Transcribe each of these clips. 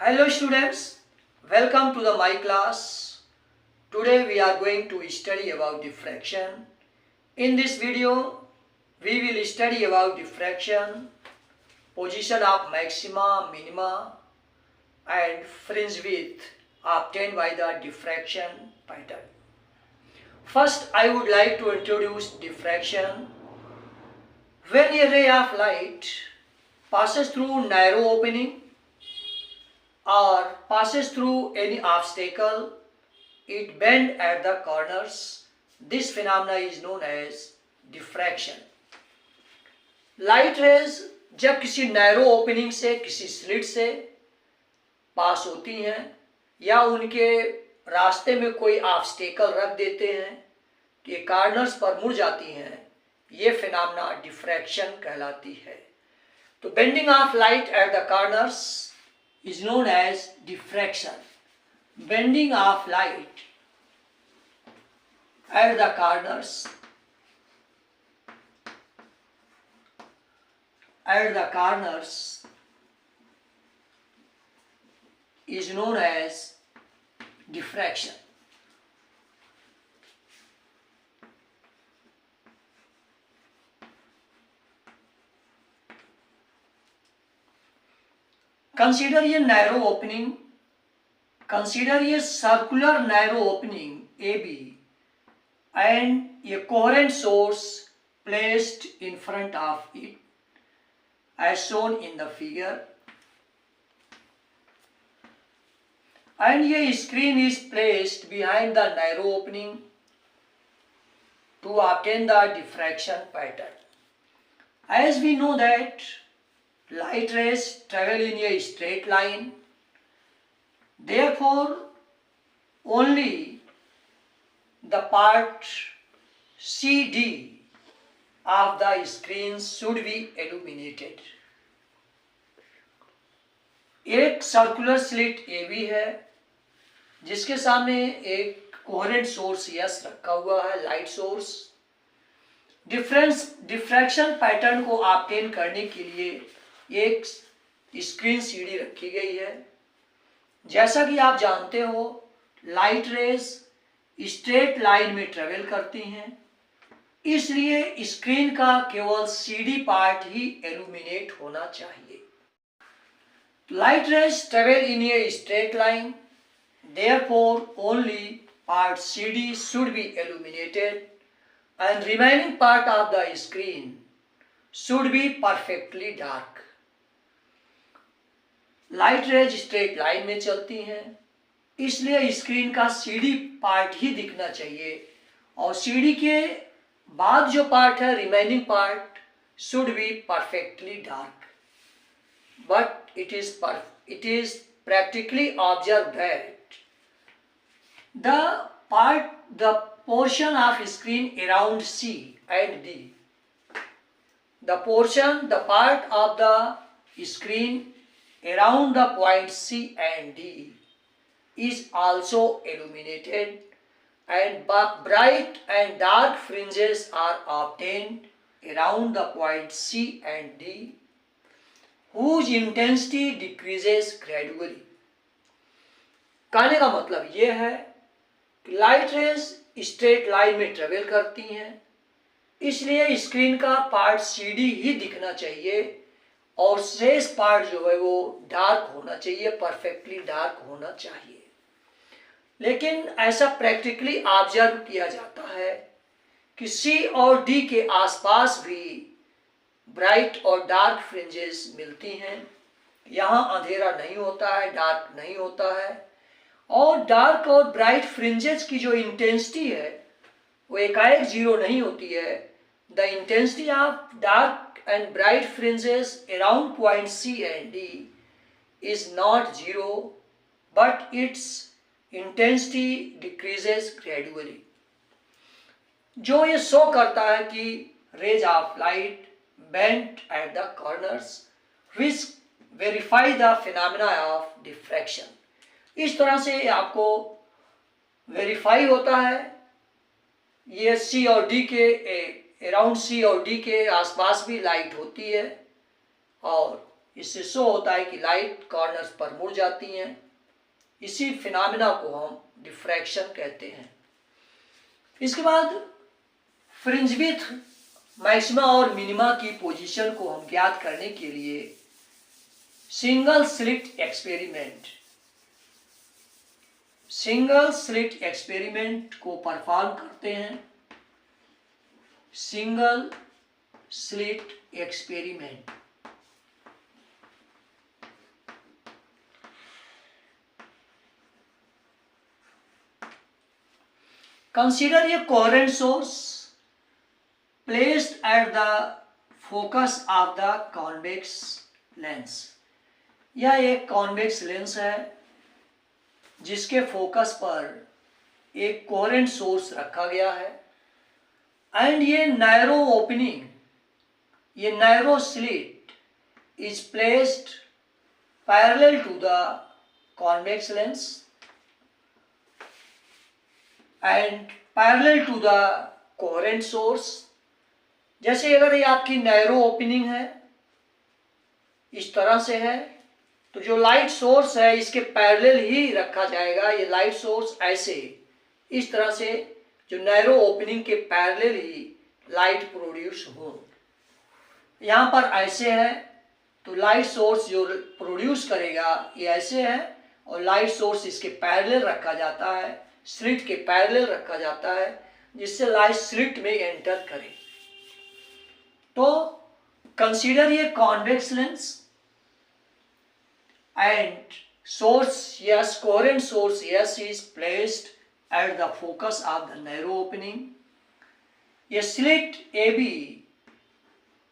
Hello students, welcome to my class. Today we are going to study about diffraction. In this video, we will study about diffraction, position of maxima, minima and fringe width obtained by the diffraction pattern. First, I would like to introduce diffraction. When a ray of light passes through narrow opening or passes through any obstacle, it bends at the corners. This phenomena is known as diffraction. Light rays जब किसी narrow opening से, किसी slit से पास होती हैं या उनके रास्ते में कोई ऑब्स्टेकल रख देते हैं कि कॉर्नर्स पर मुड़ जाती हैं, ये फिनोमेना डिफ्रैक्शन कहलाती है. तो bending of light at the corners is known as diffraction. Bending of light at the corners is known as diffraction. Consider a narrow opening. Consider a circular narrow opening AB and a coherent source placed in front of it as shown in the figure, and a screen is placed behind the narrow opening to obtain the diffraction pattern. As we know that light rays travel in a straight line, therefore only the part CD of the screen should be illuminated. एक circular slit AB है जिसके सामने एक coherent source yes रखा हुआ है, light source. Diffraction pattern को obtain करने के लिए एक स्क्रीन CD रखी गई है. जैसा कि आप जानते हो, लाइट रेज स्ट्रेट लाइन में ट्रेवल करती हैं, इसलिए स्क्रीन का केवल CD पार्ट ही इल्यूमिनेट होना चाहिए. Light rays travel in a straight line, therefore only part CD should be illuminated and remaining part of the screen should be perfectly dark. Light rays straight line में चलती हैं, इसलिए screen का CD part ही दिखना चाहिए और CD के बाद जो पार्ट है, remaining part, should be perfectly dark. But it is practically observe that the portion of screen around C and D, the part of the screen around the point C and D is also illuminated, and bright and dark fringes are obtained around the point C and D, whose intensity decreases gradually. कहने का मतलब ये है कि light rays straight line में travel करती हैं, इसलिए स्क्रीन का पार्ट CD ही दिखना चाहिए और शेष पार्ट जो है वो डार्क होना चाहिए, परफेक्टली डार्क होना चाहिए. लेकिन ऐसा प्रैक्टिकली ऑब्जर्व किया जाता है कि C और D के आसपास भी ब्राइट और डार्क फ्रिंजेस मिलती हैं. यहाँ अंधेरा नहीं होता है, डार्क नहीं होता है, और डार्क और ब्राइट फ्रिंजेस की जो इंटेंसिटी है वो एकाएक जीरो नहीं होती है. The intensity of dark and bright fringes around point C and D is not zero, but its intensity decreases gradually. जो ये शो करता है कि rays of light bend at the corners which verify the phenomena of diffraction. इस तरह से आपको verify होता है. ये C और D के अराउंड C और D के आसपास भी लाइट होती है और इससे शो होता है कि लाइट कॉर्नर्स पर मुड़ जाती हैं। इसी फिनोमेना को हम डिफ्रैक्शन कहते हैं। इसके बाद फ्रिंज विड्थ मैक्सिमा और मिनिमा की पोजीशन को हम ज्ञात करने के लिए सिंगल स्लिट एक्सपेरिमेंट को परफॉर्म करते हैं। Single slit experiment. Consider a coherent source placed at the focus of the convex lens. यह एक कॉन्वेक्स लेंस है जिसके फोकस पर एक कोहेरेंट सोर्स रखा गया है एंड ये narrow slit is placed parallel to the convex lens and parallel to the coherent source. जैसे अगर ये आपकी नैरो ओपनिंग है, इस तरह से है, तो जो लाइट सोर्स है इसके पैरेलल ही रखा जाएगा। ये लाइट सोर्स ऐसे इस तरह से जो नैरो ओपनिंग के पैरेलल ही लाइट प्रोड्यूस हो। यहाँ पर ऐसे है तो लाइट सोर्स जो प्रोड्यूस करेगा ये ऐसे है और लाइट सोर्स इसके पैरेलल रखा जाता है, स्लिट के पैरेलल रखा जाता है जिससे लाइट स्लिट में एंटर करे। तो कंसीडर ये convex lens and source yes, coherent source yes is placed at the focus of the narrow opening. A slit AB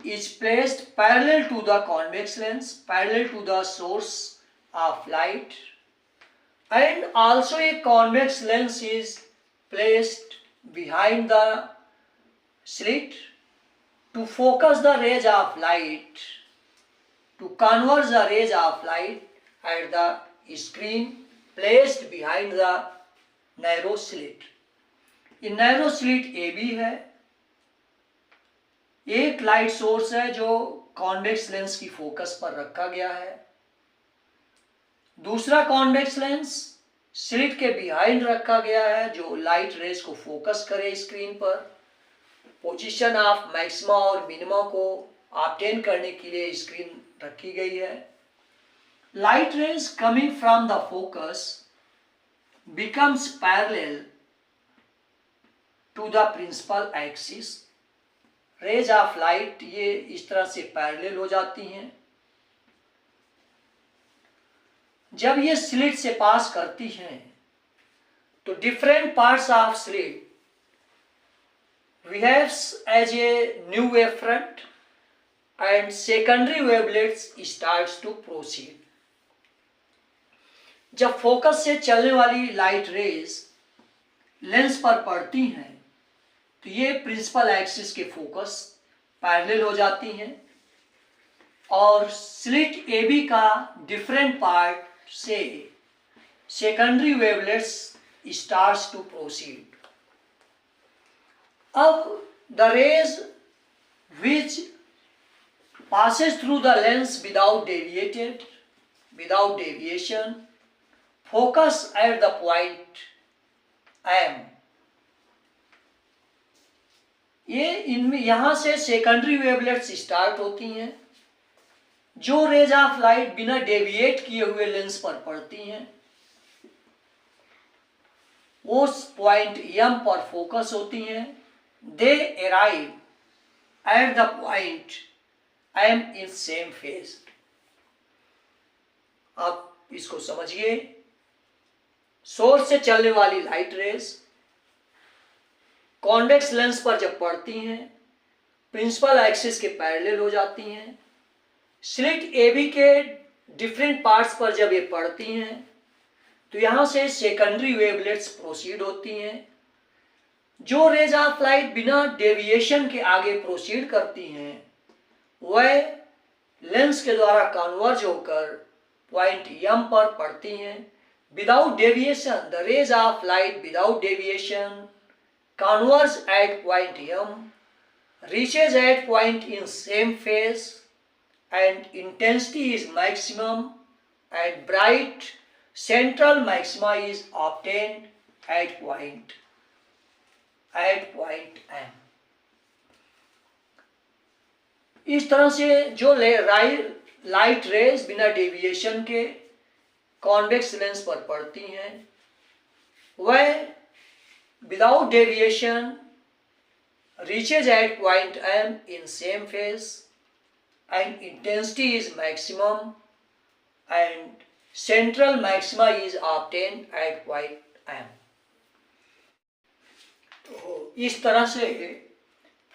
is placed parallel to the convex lens, parallel to the source of light, and also a convex lens is placed behind the slit to focus the rays of light, to converge the rays of light at the screen placed behind the narrow slit. ये narrow slit AB है। एक light source है जो convex lens की focus पर रखा गया है। दूसरा कॉन्वेक्स लेंस स्लिट के बिहाइंड रखा गया है जो लाइट रेज को फोकस करे स्क्रीन पर। पोजीशन ऑफ मैक्सिमा और मिनिमा को ऑब्टेन करने के लिए स्क्रीन रखी गई है। Light rays coming from the focus becomes parallel to the principal axis. Rays of light ये इस तरह से पैरेलल हो जाती हैं। जब ये स्लिट से पास करती हैं तो different parts of slit behaves as a new wave front and secondary wavelets starts to proceed. जब फोकस से चलने वाली लाइट रेज लेंस पर पड़ती हैं तो ये प्रिंसिपल एक्सिस के फोकस पैरेलल हो जाती हैं और स्लिट AB का डिफरेंट पार्ट से secondary wavelets starts to proceed. अब the rays which passes through the lens without deviation focus at the point M। ये इनमें यहां से सेकेंडरी वेवलेट्स स्टार्ट होती हैं जो रेज ऑफ लाइट बिना डेविएट किए हुए लेंस पर पड़ती हैं, उस पॉइंट M पर फोकस होती हैं। They arrive at the point M in same phase। आप इसको समझिए। सोर्स से चलने वाली लाइट रेज कॉन्वेक्स लेंस पर जब पड़ती हैं प्रिंसिपल एक्सिस के पैरेलल हो जाती हैं। स्लिट AB के डिफरेंट पार्ट्स पर जब ये पड़ती हैं तो यहां से सेकेंडरी वेवलेट्स प्रोसीड होती हैं। जो रेज ऑफ लाइट बिना डेविएशन के आगे प्रोसीड करती हैं वह लेंस के द्वारा कन्वर्ज होकर पॉइंट M पर पड़ती हैं। Without deviation the rays of light without deviation converge at point M, reaches at point in same phase and intensity is maximum and bright central maxima is obtained at point M. इस तरह से जो light rays बिना deviation के convex lens पर पड़ती हैं वह without deviation reaches at point M in same phase and intensity is maximum and central maxima is obtained at point M. तो इस तरह से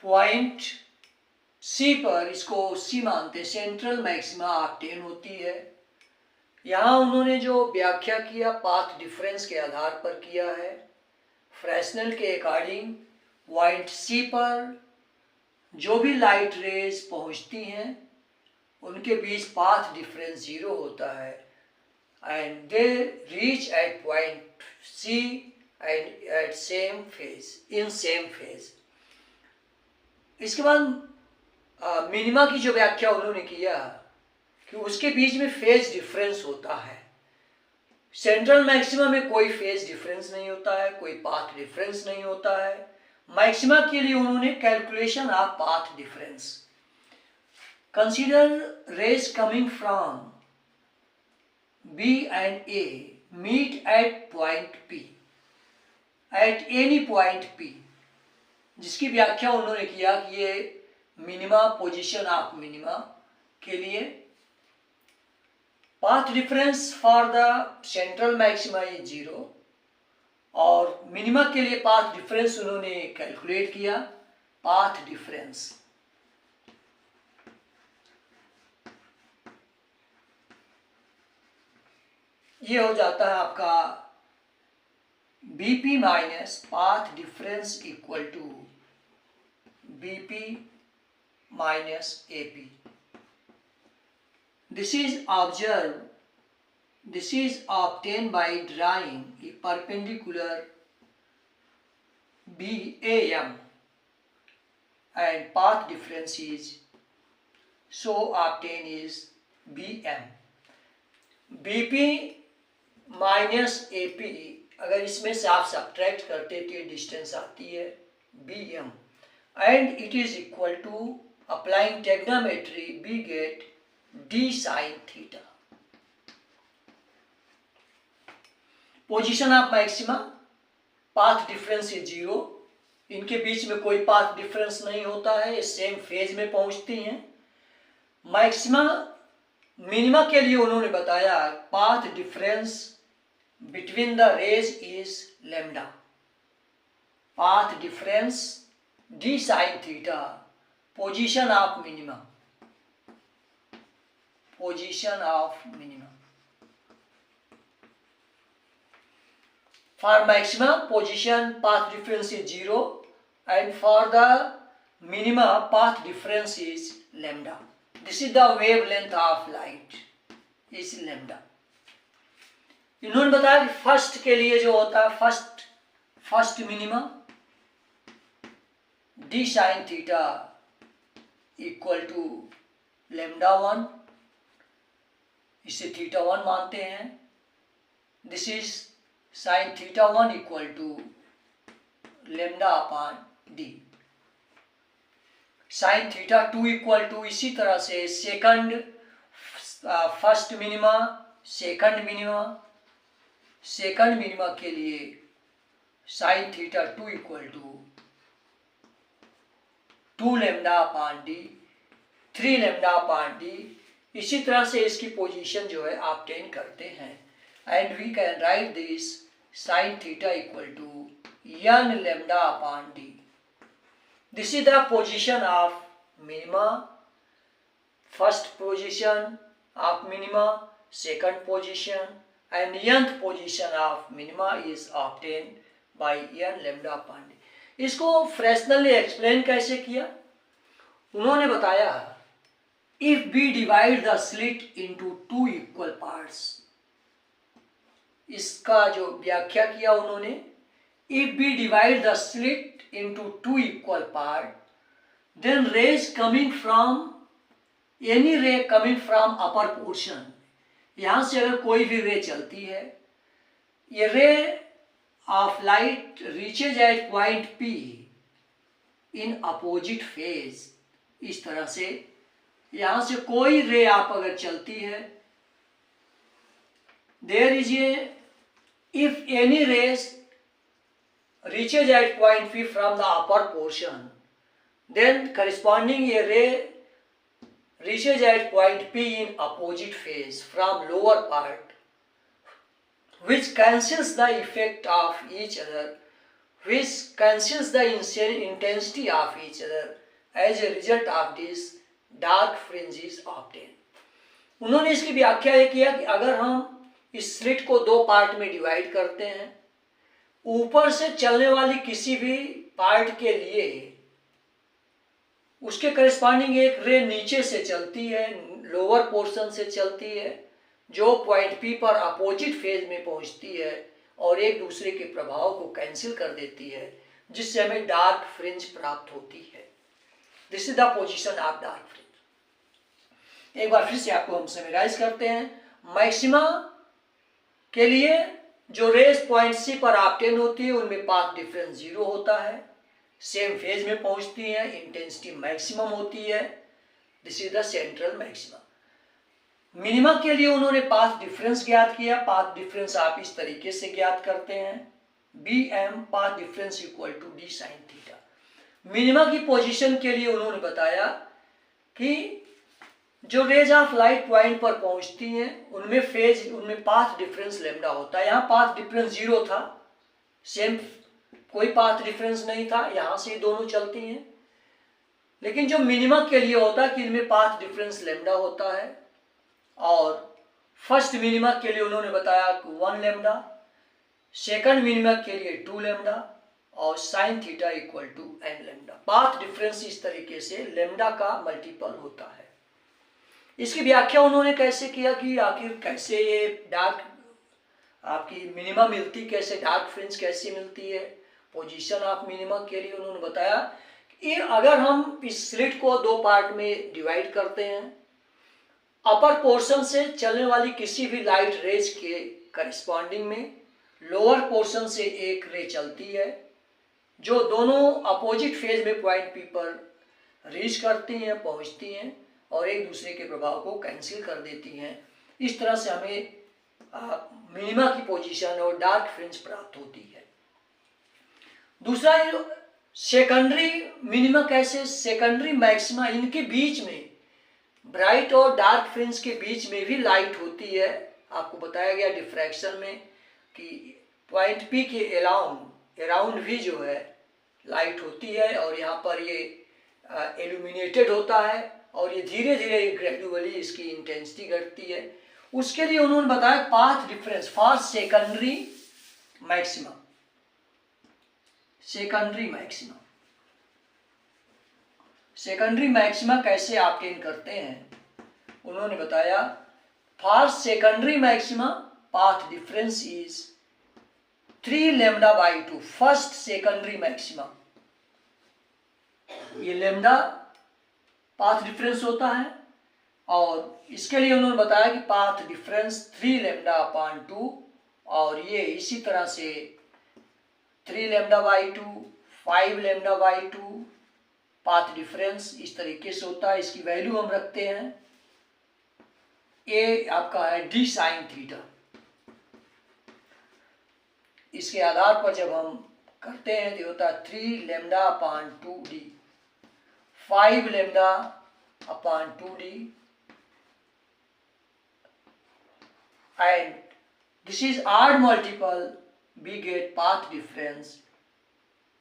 पॉइंट C पर इसको C मानते सेंट्रल मैक्सिमा ऑब्टेन होती है। यहाँ उन्होंने जो व्याख्या किया पाथ डिफरेंस के आधार पर किया है। फ्रेस्नेल के अकॉर्डिंग पॉइंट C पर जो भी लाइट रेज पहुँचती हैं उनके बीच पाथ डिफरेंस 0 होता है and they reach at point C and at same phase in same phase. इसके बाद मिनिमा की जो व्याख्या उन्होंने किया कि उसके बीच में फेज डिफरेंस होता है। सेंट्रल मैक्सिमा में कोई फेज डिफरेंस नहीं होता है, कोई पाथ डिफरेंस नहीं होता है। मैक्सिमा के लिए उन्होंने calculation of path difference. Consider raise coming from B and A meet at point P at any point P, जिसकी व्याख्या उन्होंने किया कि ये मिनिमा पोजीशन ऑफ मिनिमा के लिए path difference for the central maxima is 0 और मिनिमा के लिए पाथ डिफरेंस उन्होंने कैलकुलेट किया पाथ डिफरेंस। ये हो जाता है आपका BP minus path difference equal to BP minus AP. This is obtained by drawing a perpendicular BAM and path difference is so obtained is BM. BP minus AP अगर इसमें से आप सब्ट्रैक्ट करते तो डिस्टेंस आती है BM and it is equal to applying trigonometry we get d sin theta. Position of maxima path difference is 0, इनके बीच में कोई पाथ डिफरेंस नहीं होता है, ये सेम फेज में पहुंचती हैं। मैक्सिमा मिनिमा के लिए उन्होंने बताया path difference between the rays is lambda. Path difference d sin theta position of minima, position of minima. For maxima position path difference is 0 and for the minima path difference is lambda. This is the wavelength of light is lambda. इन्होंने बताया कि first के लिए जो होता है first minima d sin theta equal to lambda 1, इसे theta 1 मानते हैं। This is sine theta 1 equal to lambda upon d. Sine theta 2 equal to इसी तरह से फर्स्ट मिनिमा सेकंड मिनिमा के लिए sine theta 2 equal to 2 lambda upon d, 3 lambda upon d. इसी तरह से इसकी पोजीशन जो है ऑब्टेन करते हैं and we can write this sine theta equal to n lambda upon d. This is the position of minima, first position of minima, second position and nth position of minima is obtain by n lambda upon d. इसको Fresnel ने explain कैसे किया? उन्होंने बताया if be divide the slit into 2 equal parts, इसका जो व्याख्या किया उन्होंने, if be divide the slit into 2 equal part then rays coming from any ray coming from upper portion, यहाँ से अगर कोई भी रे चलती है, ये ray of light reaches at point P in opposite phase, इस तरह से यहाँ से कोई रे आप अगर चलती है, there is a if any rays reaches at point P from the upper portion, then corresponding a ray reaches at point P in opposite phase from lower part, which cancels the effect of each other, which cancels the intensity of each other. As a result of this, dark fringe is obtained. उन्होंने इसकी व्याख्या ये किया कि अगर हम इस slit को दो पार्ट में डिवाइड करते हैं, ऊपर से चलने वाली किसी भी पार्ट के लिए उसके करेस्पॉन्डिंग एक रे नीचे से चलती है, लोअर पोर्शन से चलती है, जो पॉइंट पी पर अपोजिट फेज में पहुंचती है और एक दूसरे के प्रभाव को कैंसिल कर देती है, जिससे हमें डार्क फ्रिंज प्राप्त होती है। This is the position of dark fringe. एक बार फिर से आपको हम समराइज करते हैं। मैक्सिमा के लिए जो रेस पॉइंट सी पर ऑब्टेन होती है उनमें पाथ डिफरेंस 0 होता है, सेम फेज में पहुंचती है, इंटेंसिटी मैक्सिमम होती है। This is the central maxima. Minima के लिए उन्होंने पाथ डिफरेंस ज्ञात किया। पाथ डिफरेंस आप इस तरीके से ज्ञात करते हैं, B M path difference equal to d sine theta. Minima की पोजीशन के लिए उन्होंने बताया कि जो रेज ऑफ लाइट पॉइंट पर पहुंचती हैं उनमें पाथ डिफरेंस लेमडा होता है। यहाँ पाथ डिफरेंस 0 था, सेम कोई पाथ डिफरेंस नहीं था, यहाँ से दोनों चलती हैं। लेकिन जो मिनिमा के लिए होता है कि इनमें पाथ डिफरेंस लेमडा होता है, और फर्स्ट मिनिमा के लिए उन्होंने बताया 1 लेमडा, सेकंड मिनिमा के लिए 2 लेमडा और sine theta equal to n lambda. Path difference इस तरीके से लेमडा का मल्टीपल होता है। इसकी व्याख्या उन्होंने कैसे किया कि आखिर कैसे ये डार्क आपकी मिनिमा मिलती, कैसे डार्क फ्रिंज कैसे मिलती है। पोजीशन ऑफ मिनिमा के लिए उन्होंने बताया कि अगर हम इस स्लिट को दो पार्ट में डिवाइड करते हैं, अपर पोर्शन से चलने वाली किसी भी लाइट रेज के करस्पॉन्डिंग में लोअर पोर्शन से एक रे चलती है, जो दोनों अपोजिट फेज में पॉइंट पी पर रीच करती हैं, पहुंचती हैं और एक दूसरे के प्रभाव को कैंसिल कर देती हैं। इस तरह से हमें मिनिमा की पोजीशन और डार्क फ्रिंज प्राप्त होती है। दूसरा सेकेंडरी मिनिमा कैसे, सेकेंडरी मैक्सिमा, इनके बीच में ब्राइट और डार्क फ्रिंज के बीच में भी लाइट होती है। आपको बताया गया डिफ्रैक्शन में कि पॉइंट पी के अराउंड भी जो है लाइट होती है, और यहाँ पर ये इल्यूमिनेटेड होता है और ये धीरे धीरे ग्रेजुअली इसकी इंटेंसिटी घटती है। उसके लिए उन्होंने बताया path difference for secondary maxima. Secondary maxima कैसे ऑब्टेन करते हैं, उन्होंने बताया for secondary maxima path difference is 3 lambda by 2। First secondary maxima, ये लेमडा पाथ डिफरेंस होता है, और इसके लिए उन्होंने बताया कि पाथ डिफरेंस 3 लेमडा अपॉन 2, और ये इसी तरह से 3 lambda by 2, 5 lambda by 2 path difference इस तरीके से होता है। इसकी वैल्यू हम रखते हैं, ए आपका है डी साइन थीटा। इसके आधार पर जब हम करते हैं तो होता है 3 lambda upon 2d, 5 lambda upon 2d, and this is odd multiple, we get path difference,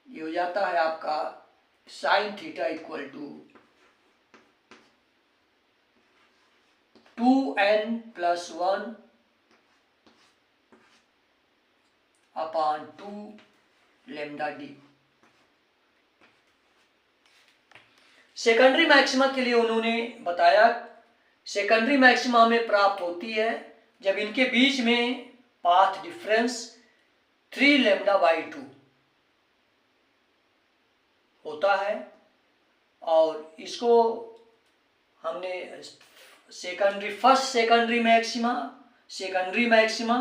ये हो जाता है आपका sine theta equal to 2n plus 1 upon 2 lambda d. Secondary maxima के लिए उन्होंने बताया सेकेंडरी मैक्सिमा हमें प्राप्त होती है जब इनके बीच में पाथ डिफरेंस 3 लेमडा बाई 2 होता है, और इसको हमने secondary first secondary maxima, secondary maxima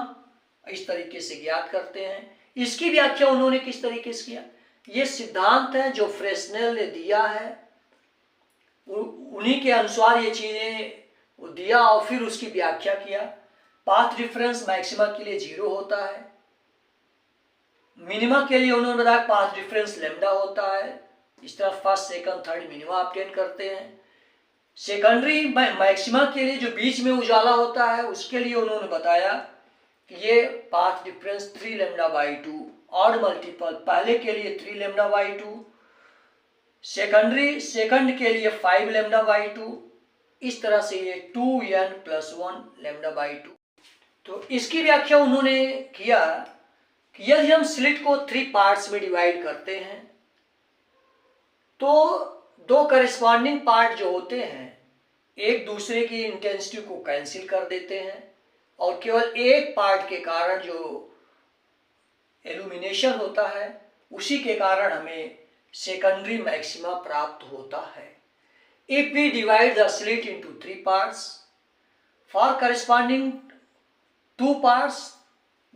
इस तरीके से ज्ञात करते हैं। इसकी व्याख्या उन्होंने किस तरीके से किया, ये सिद्धांत है जो फ्रेस्नेल ने दिया है, उन्हीं के अनुसार ये चीजें दिया और फिर उसकी व्याख्या किया। पाथ डिफरेंस मैक्सिमा के लिए 0 होता है, मिनिमा के लिए उन्होंने बताया पाथ डिफरेंस लैम्डा होता है। इस तरह first second third minima obtain करते हैं। सेकेंडरी मैक्सिमा के लिए जो बीच में उजाला होता है उसके लिए उन्होंने बताया कि ये path difference 3 lambda by 2 odd multiple, पहले के लिए 3 लैम्डा बाई 2, सेकंड के लिए 5 लैम्डा बाई 2, इस तरह से ये 2n+1 लैम्डा बाई 2। तो इसकी व्याख्या उन्होंने किया कि यदि हम स्लिट को 3 पार्ट्स में डिवाइड करते हैं तो 2 करेस्पॉन्डिंग पार्ट जो होते हैं एक दूसरे की इंटेंसिटी को कैंसिल कर देते हैं और केवल एक पार्ट के कारण जो इल्यूमिनेशन होता है उसी के कारण हमें सेकेंडरी मैक्सिमा प्राप्त होता है। If we divide the slit into 3 parts for corresponding 2 parts,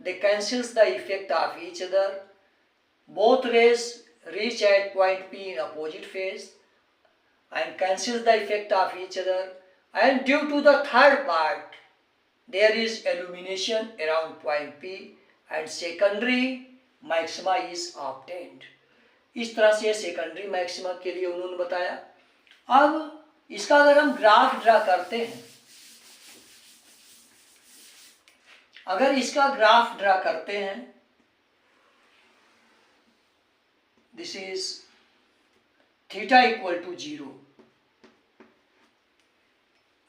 they cancels the effect of each other. Both rays reach at point P in opposite phase and cancels the effect of each other. And due to the third part, there is illumination around point P and secondary maxima is obtained. इस तरह से secondary maxima के लिए उन्होंने बताया। अब इसका अगर हम ग्राफ ड्रा करते हैं, अगर इसका ग्राफ ड्रा करते हैं, this is theta equal to 0,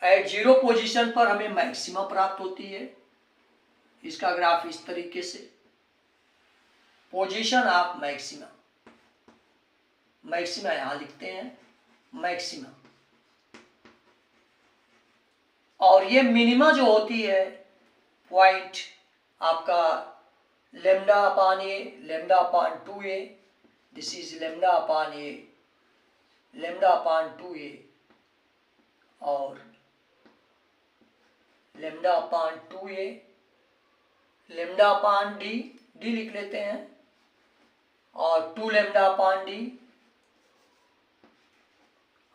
at 0 position पर हमें मैक्सिमा प्राप्त होती है। इसका ग्राफ इस तरीके से, पोजीशन ऑफ मैक्सिमा, मैक्सिमा यहां लिखते हैं मैक्सिमा, और ये मिनिमा जो होती है पॉइंट आपका lambda upon A, lambda upon 2a, this is lambda upon A, lambda upon 2a और लैम्डा अपान 2a, लैम्डा अपान डी, डी लिख लेते हैं, और 2 lambda upon D,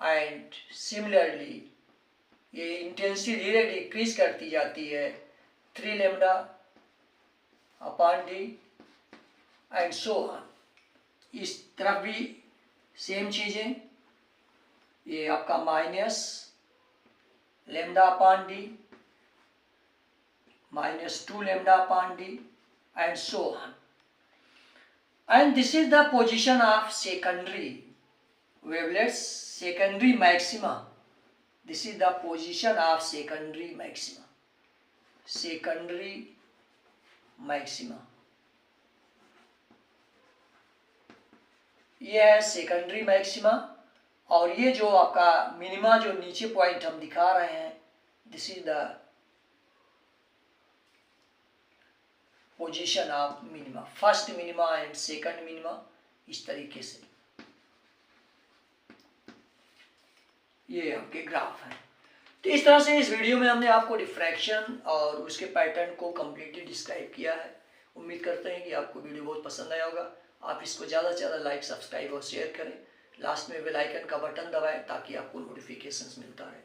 and similarly ये इंटेंसिटी धीरे डिक्रीज करती जाती है, 3 lambda upon D and so on. इस तरफ भी सेम चीजें, ये आपका minus lambda upon D, -2 lambda upon D and so on. And this is the position of secondary wavelets, secondary maxima, this is the position of secondary maxima, secondary maxima, ये है secondary maxima. और ये जो आपका minima जो नीचे point हम दिखा रहे हैं, this is the position of minima, first minima and second minima, इस तरीके से ये आपके ग्राफ हैं। तो इस तरह से इस वीडियो में हमने आपको डिफ्रैक्शन और उसके पैटर्न को कम्प्लीटली डिस्क्राइब किया है। उम्मीद करते हैं कि आपको वीडियो बहुत पसंद आया होगा। आप इसको ज़्यादा से ज़्यादा लाइक, सब्सक्राइब और शेयर करें। लास्ट में बेल आइकन का बटन दबाएं ताकि आपको नोटिफिकेशंस मिलता रहे।